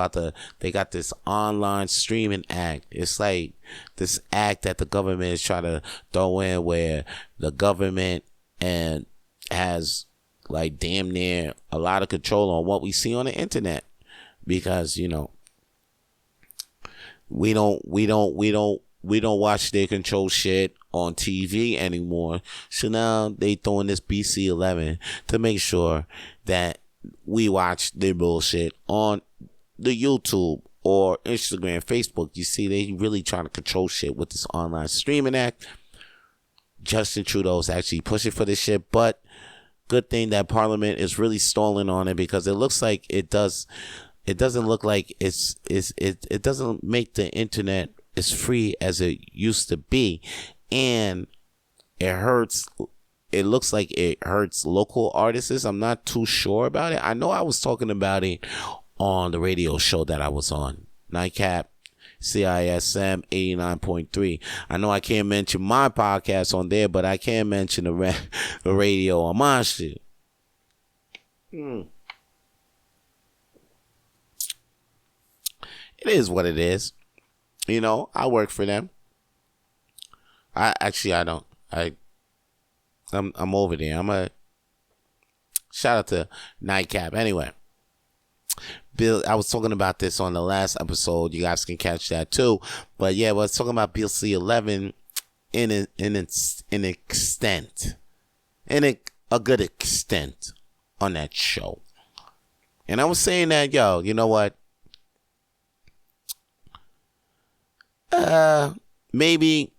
they got this online streaming act. It's like this act that the government is trying to throw in, where the government has like damn near a lot of control on what we see on the internet, because we don't watch their control shit on TV anymore. So now they throwing this BC-11 to make sure that we watch their bullshit on the YouTube or Instagram, Facebook. You see, they really trying to control shit with this online streaming act. Justin Trudeau's actually pushing for this shit, but good thing that Parliament is really stalling on it, because it looks like it doesn't look like it doesn't make the internet as free as it used to be, and it looks like it hurts local artists. I'm not too sure about it. I know I was talking about it on the radio show that I was on, Nightcap CISM 89.3. I know I can't mention my podcast on there, but I can mention the radio on my shit. It is what it is. I work for them. I don't. I'm over there. I'm a shout out to Nightcap. Anyway, Bill, I was talking about this on the last episode. You guys can catch that too. But yeah, I was talking about Bill C-11 in a good extent on that show. And I was saying that, yo, you know what? Maybe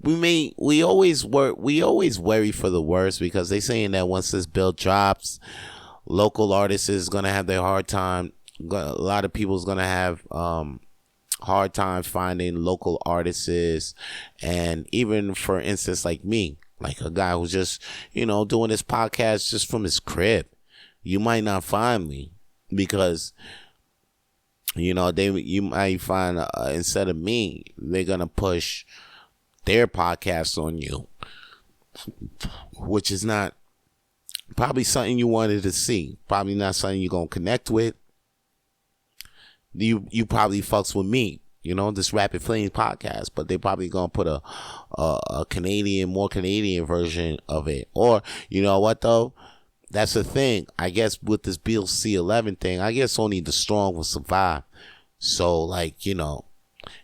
we always worry for the worst, because they saying that once this bill drops, local artists is gonna have their hard time. A lot of people's gonna have hard time finding local artists, and even for instance, like me, like a guy who's just doing this podcast just from his crib, you might not find me, because you might find instead of me, they're gonna push their podcast on you, which is not probably something you wanted to see. Probably not something you're gonna connect with. You probably fucks with me, this Rapid Flames podcast, but they probably gonna put a more Canadian version of it. Or you know what though? That's the thing. I guess with this Bill C-11 thing, I guess only the strong will survive. So like,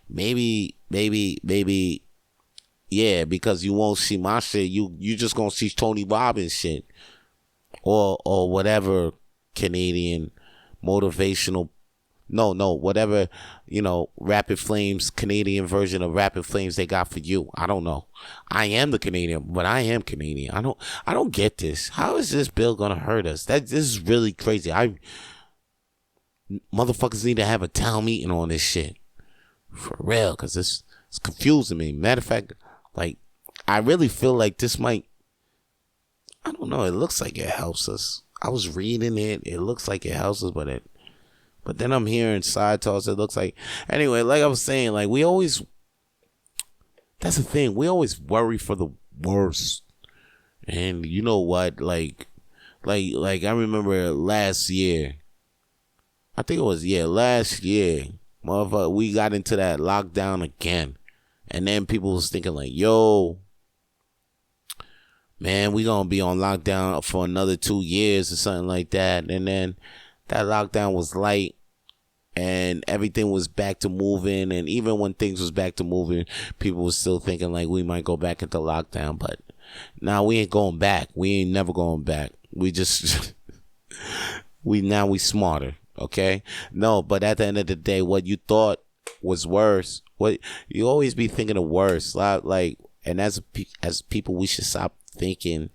maybe, yeah, because you won't see my shit. You just gonna see Tony Robbins shit, or whatever Canadian motivational. No, whatever, Rapid Flames, Canadian version of Rapid Flames they got for you. I don't know. I am the Canadian, but I am Canadian. I don't get this. How is this bill gonna hurt us? This is really crazy. Motherfuckers need to have a town meeting on this shit. For real, because it's confusing me. Matter of fact, like, I really feel like this might, I don't know, it looks like it helps us. I was reading it. It looks like it helps us, but then I'm hearing side talks. It looks like, anyway, like I was saying, like that's the thing. We always worry for the worst. And you know what? Like I remember last year. I think it was, last year. Motherfucker, we got into that lockdown again. And then people was thinking like, yo, man, we gonna be on lockdown for another 2 years or something like that. And then that lockdown was light and everything was back to moving. And even when things was back to moving, people was still thinking like we might go back into lockdown. But Now we ain't going back. We ain't never going back. We just we smarter, okay? No, but at the end of the day, what you thought was worse, what you always be thinking of worse. Like, and as people, we should stop thinking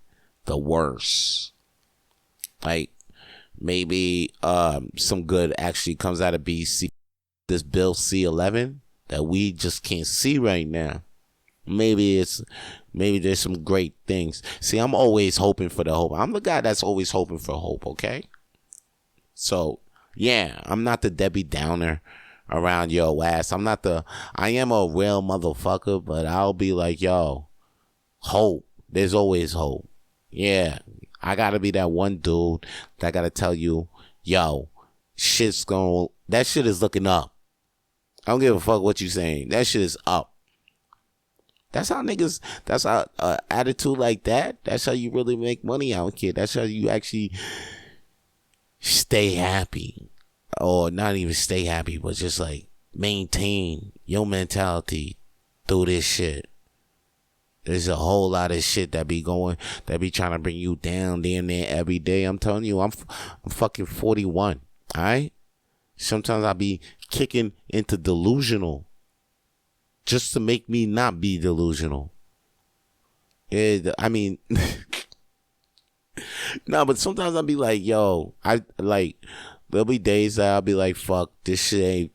the worst. Like, maybe some good actually comes out of BC, this Bill C-11 that we just can't see right now. Maybe there's some great things. See, I'm always hoping for the hope. I'm the guy that's always hoping for hope, okay? So, yeah, I'm not the Debbie Downer around your ass. I am a real motherfucker, but I'll be like, yo, hope. There's always hope. Yeah, I gotta be that one dude that gotta tell you, yo, that shit is looking up. I don't give a fuck what you saying. That shit is up. That's how attitude like that, that's how you really make money out here. That's how you actually stay happy. Or not even stay happy, but just like maintain your mentality through this shit. There's a whole lot of shit that be trying to bring you down there and there every day. I'm telling you, I'm fucking 41, alright? Sometimes I be kicking into delusional just to make me not be delusional. I mean, no, but sometimes I'll be like, yo, there'll be days that I'll be like, fuck, this shit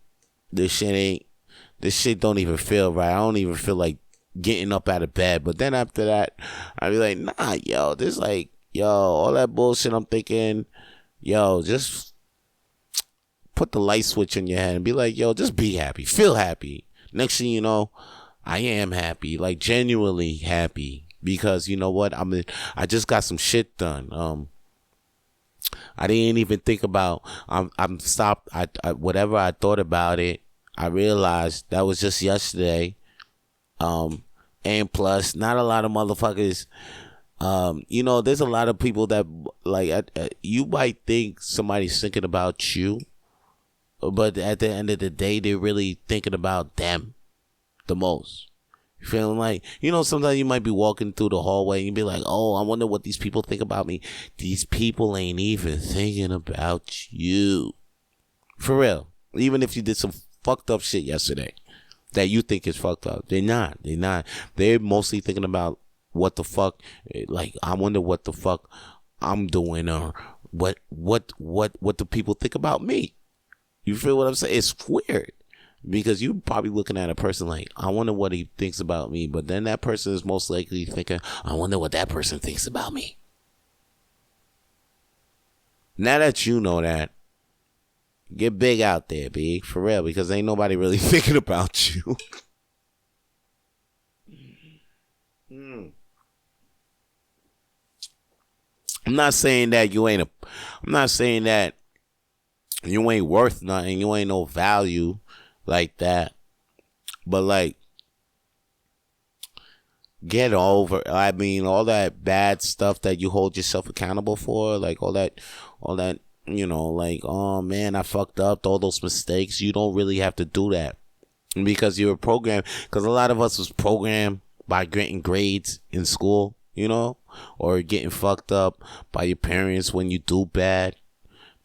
don't even feel right. I don't even feel like getting up out of bed. But then after that, I'll be like, nah, yo, this like, yo, all that bullshit I'm thinking, yo, just put the light switch in your head and be like, yo, just be happy, feel happy. Next thing you know, I am happy, like genuinely happy, because you know what? I just got some shit done. I didn't even think about. I'm stopped. Whatever I thought about it, I realized that was just yesterday. And plus, not a lot of motherfuckers. There's a lot of people that like. You might think somebody's thinking about you, but at the end of the day, they're really thinking about them the most. Feeling like, sometimes you might be walking through the hallway and you be like, oh, I wonder what these people think about me. These people ain't even thinking about you. For real. Even if you did some fucked up shit yesterday that you think is fucked up, they're not. They're mostly thinking about what the fuck, like, I wonder what the fuck I'm doing, or what do people think about me? You feel what I'm saying? It's weird. Because you're probably looking at a person like, I wonder what he thinks about me. But then that person is most likely thinking, I wonder what that person thinks about me. Now that you know that, get big out there, B. For real. Because ain't nobody really thinking about you. I'm not saying that you ain't worth nothing. You ain't no value like that, but like, get over. I mean, all that bad stuff that you hold yourself accountable for, like all that, like, oh man, I fucked up, all those mistakes. You don't really have to do that because you're programmed. Because a lot of us was programmed by getting grades in school, or getting fucked up by your parents when you do bad.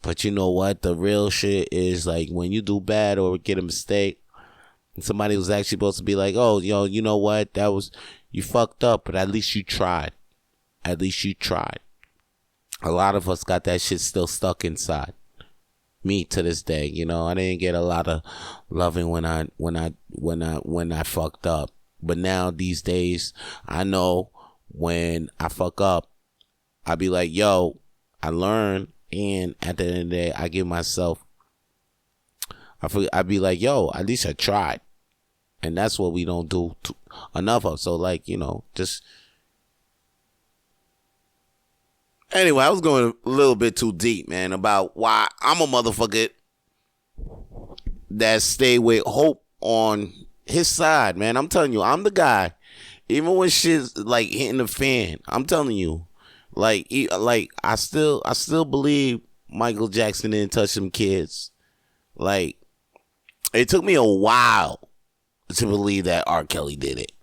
But you know what? The real shit is like when you do bad or get a mistake, and somebody was actually supposed to be like, oh, yo, you know what? You fucked up, but at least you tried. At least you tried. A lot of us got that shit still stuck inside. Me to this day, I didn't get a lot of loving when I fucked up. But now these days, I know when I fuck up, I be like, yo, I learned. And at the end of the day, I give myself, I'd be like, yo, at least I tried. And that's what we don't do enough of. So, like, just. Anyway, I was going a little bit too deep, man, about why I'm a motherfucker that stay with hope on his side, man. I'm telling you, I'm the guy. Even when shit's like hitting the fan, I'm telling you. Like I still believe Michael Jackson didn't touch them kids. Like, it took me a while to believe that R. Kelly did it.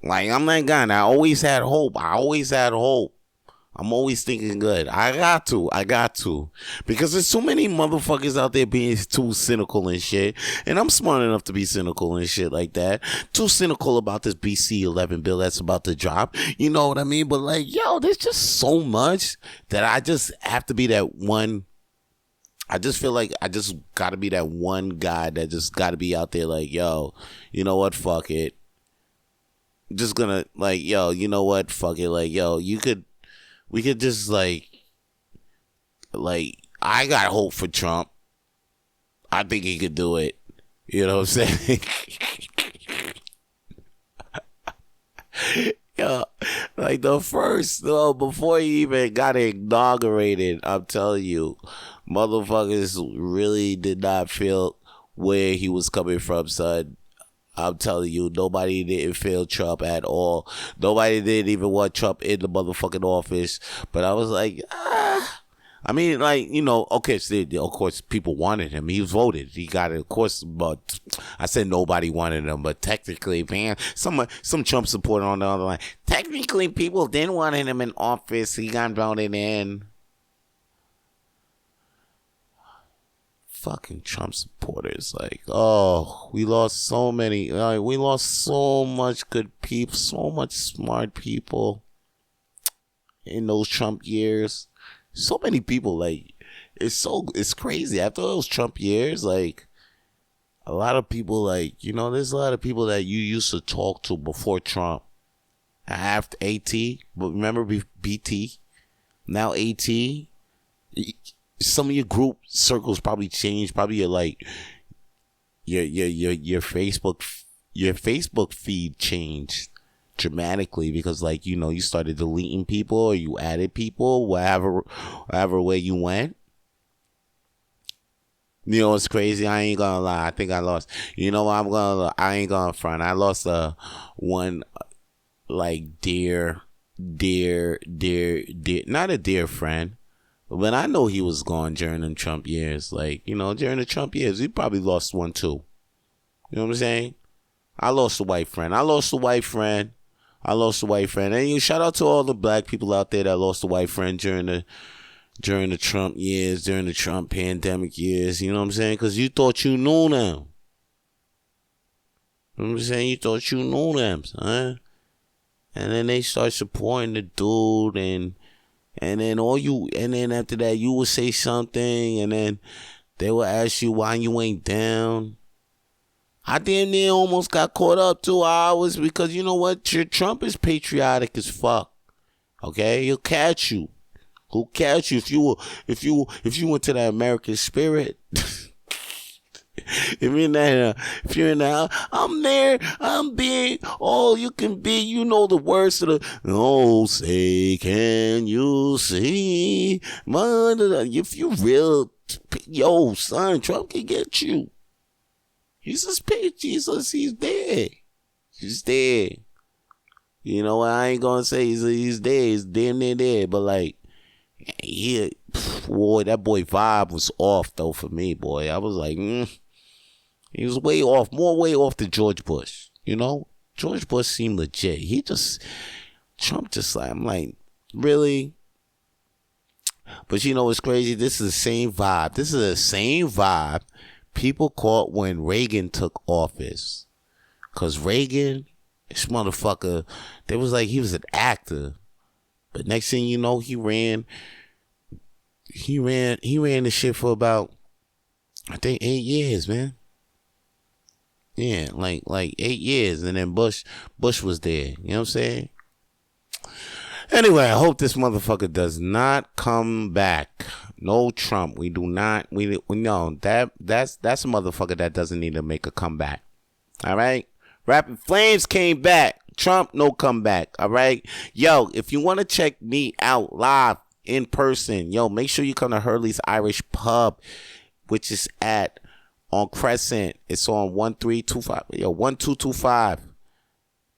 Like, I'm that guy. And I always had hope. I'm always thinking good. I got to. Because there's too many motherfuckers out there being too cynical and shit. And I'm smart enough to be cynical and shit like that. Too cynical about this BC11 bill that's about to drop. You know what I mean? But like, yo, there's just so much that I just have to be that one. I just feel like I just got to be that one guy that just got to be out there like, yo, you know what? Fuck it. Just gonna, like, yo, you know what? Fuck it. Like, yo, we could just, like, I got hope for Trump. I think he could do it. You know what I'm saying? Yo, like before he even got inaugurated, I'm telling you, motherfuckers really did not feel where he was coming from, son. I'm telling you, nobody didn't feel Trump at all. Nobody didn't even want Trump in the motherfucking office. But I was like, I mean, like, you know, okay, so of course, people wanted him. He was voted. He got it, of course, but I said nobody wanted him. But technically, man, some Trump supporter on the other line, technically, people didn't want him in office. He got voted in. Fucking Trump supporters, like, oh, we lost so many, we lost so much good people, so much smart people in those Trump years. So many people, like, it's crazy. After those Trump years, like, a lot of people, like, you know, there's a lot of people that you used to talk to before Trump. After AT, but remember BT, now AT. Some of your group circles probably changed. Probably your Facebook feed changed dramatically because, like, you know, you started deleting people or you added people, whatever way you went. You know, it's crazy. I ain't gonna lie. I think I lost. You know what? I ain't gonna front. I lost one, like, dear, not a dear friend. But I know he was gone during them Trump years. Like, you know, during the Trump years, we probably lost one too. You know what I'm saying? I lost a white friend. And you shout out to all the black people out there that lost a white friend during the Trump years, during the Trump pandemic years. You know what I'm saying? Because you thought you knew them. You know what I'm saying? You thought you knew them, son. And then they start supporting the dude and then after that, you would say something, and then they would ask you why you ain't down. I damn near almost got caught up 2 hours because you know what? Trump is patriotic as fuck. Okay, he'll catch you. If you went to that American spirit. If you're in there, I'm there, I'm being all you can be. You know the words to the, oh, say, can you see? If you real, yo, son, Trump can get you. Jesus, he's there. He's there. You know what? I ain't gonna say he's there. He's damn near there. But, like, yeah, boy, that boy vibe was off, though, for me, boy. I was like, He was way off than George Bush. You know? George Bush seemed legit. Trump just like, I'm like, really? But you know what's crazy? This is the same vibe. People caught when Reagan took office. Because Reagan, this motherfucker, they was like, he was an actor. But next thing you know, he ran the shit for about, I think, 8 years, man. Yeah, like 8 years, and then Bush was there. You know what I'm saying? Anyway, I hope this motherfucker does not come back. No Trump. We do not. We know that's a motherfucker that doesn't need to make a comeback. All right. Rapid Flames came back. Trump, no comeback. All right. Yo, if you want to check me out live in person, yo, make sure you come to Hurley's Irish Pub, which is on Crescent. It's on 1225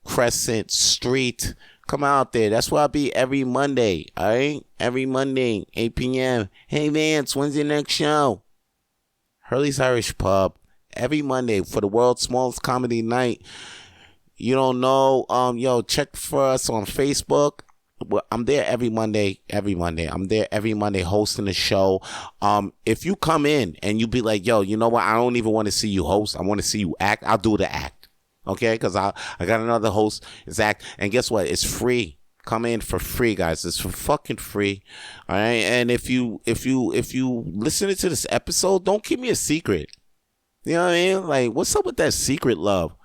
Crescent Street. Come out there. That's where I'll be every Monday. All right? Every Monday, 8 p.m. Hey, Vance, when's your next show? Hurley's Irish Pub. Every Monday for the world's smallest comedy night. you don't know, yo, check for us on Facebook. Well, I'm there every Monday. I'm there every Monday hosting the show. If you come in and you be like, yo, you know what? I don't even want to see you host. I want to see you act. I'll do the act. Okay? Because I got another host. It's act. And guess what? It's free. Come in for free, guys. It's for fucking free. All right? And if you listening to this episode, don't keep me a secret. You know what I mean? Like, what's up with that secret love?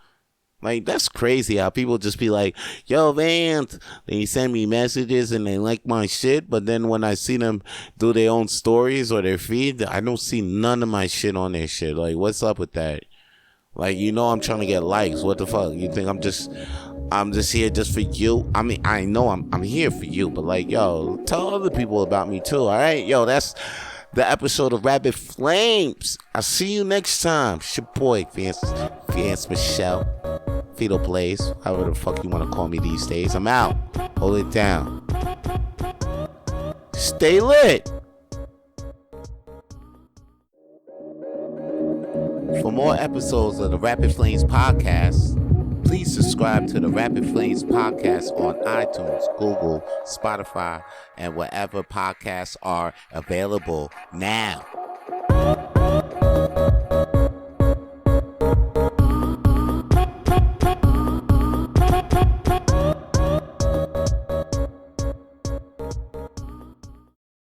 Like, that's crazy how people just be like, yo, Vance, they send me messages and they like my shit, but then when I see them do their own stories or their feed, I don't see none of my shit on their shit. Like, what's up with that? Like, you know I'm trying to get likes. What the fuck? You think I'm just here just for you? I mean, I know I'm here for you, but like, yo, tell other people about me too, all right? Yo, that's the episode of Rapid Flames. I'll see you next time. It's your boy, Vance Michelle. Fetal Plays, however the fuck you want to call me these days. I'm out. Hold it down. Stay lit. For more episodes of the Rapid Flames podcast, please subscribe to the Rapid Flames podcast on iTunes, Google, Spotify, and wherever podcasts are available now.